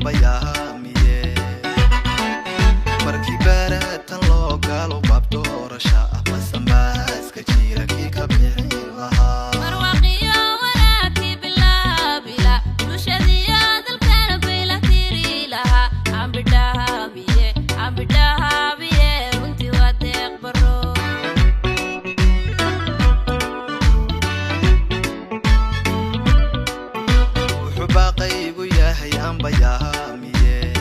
بيامية مركي بارات لو قالوا باب دور شاء بس ماس كتير كي كبيعين لها مروقية وراكي بلا بلا وشذيات الكلب بلا تيري لها عم بدها بيه وانتي وديك برو وحباقي وياهي عم بيامية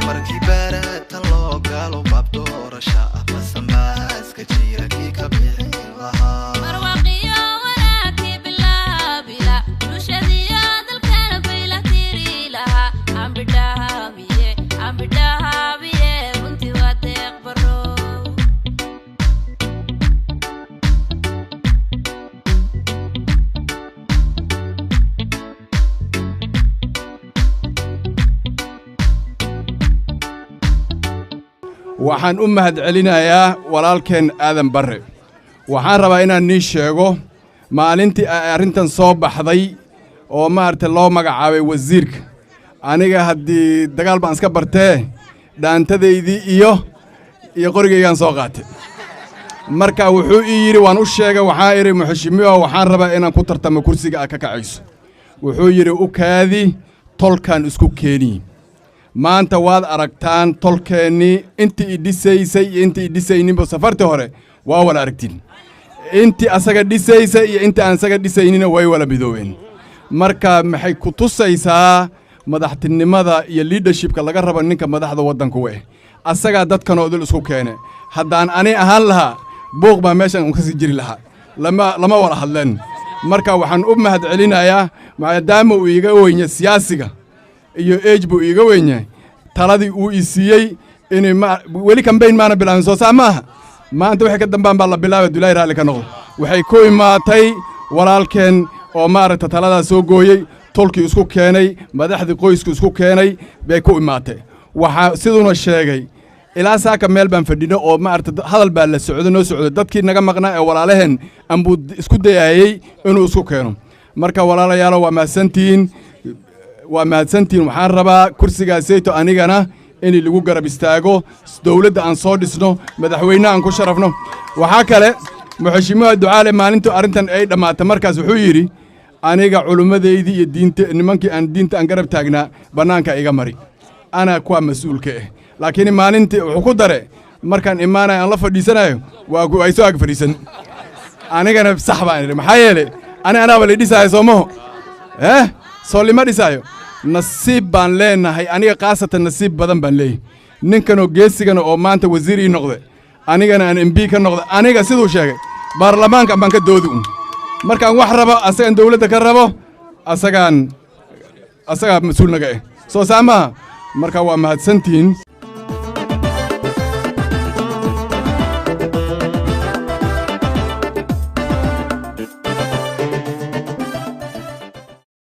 مركي بارات لو قالوا باب دور شاء بس ماس كتير كي كبيعين لها مروقية وراكي بلا بلا وشذيات الكلب بلا تيري لها عم بدها بيه وانتي وديك برو waxaan u mahadcelinayaa walaalkeen aadan barre waxaan rabaa inaan nii sheego maalintii ay arrintan soo baxday oo maaragtay loo magacaabay wasiirka aniga haddii dagaal baan iska bartee dhaantadaydii iyo qorigaygaan soo qaatay marka wuxuu ii yidhi waan u sheegay waxaan idhi muxushimiyo waxaan rabaa inaan ku tartamo kursiga aad ka kacayso wuxuu yidhi u kaadi tolkaan isku keeni maanta waad aragtaan tolkeennii intii i dhisaysay iyo intii i dhisayninba safartii hore waa wala aragtiin intii asaga dhisaysay iyo intii aan asaga dhisaynina way wala midoobeen marka maxay ku tusaysaa madaxtinimada iyo leadershipka laga rabo ninka madaxda waddanka u asagaa dadkanoo dul isku keene haddaan ani ahaan lahaa buuq baa meeshan un ka sii jiri lahaa lama wala hadleen marka waxaan u mahadcelinayaa maadaama uu iiga weynya siyaasiga iyo age buu iiga weynyahay taladii uu i siiyey inay weli kambayn maana bilaabin soo saa maaha maanta wixii ka dambaan baa la bilaabay dulaahi raalli ka noqdo waxay ku imaatay walaalkeen oo maaragta taladaa soo gooyey tolkii isku keenay madaxdii qoysku isku keenay bay ku imaatay waxaa siduuna sheegay ilaa saaka meel baan fadhino oo maaragta hadal baa la socdo noo socdo dadkii naga maqnaa ee walaalaheen anbuu isku dayayey inuu isku keeno marka walaalayaalo waa mahadsantihiin waxaan rabaa kursigaasayto anigana in lagu garab istaago dawladda aan soo dhisno madaxweyne aan ku sharafno waxaa kale muxushimiyo ducaale maalintii arrintan ay dhammaatay markaas wuxuu yidhi aniga culimmadeydii iyo nimankii aan diinta aan garab taagnaa bannaanka iga mari anaa kuwa mas-uulka ah laakiin maalintii wuxuu ku dare markaan imaanayo aan la fadhiisanayo ay soo ag fadhiisan anigana sax baan idhi maxaa yeelay anaaba la dhisaayo soomaho soo lima dhisaayo nasiib baan leenahay aniga khaasatan nasiib badan baan leeyahay ninkanoo geesigana oo maanta wasiir ii noqde anigana aan mb ka noqde aniga siduu sheegay baarlamaanka baan ka doodi markaan wax rabo asagaan dawladda ka rabo asagaa mas-uul naga soo saamaha marka waa mahadsantihiin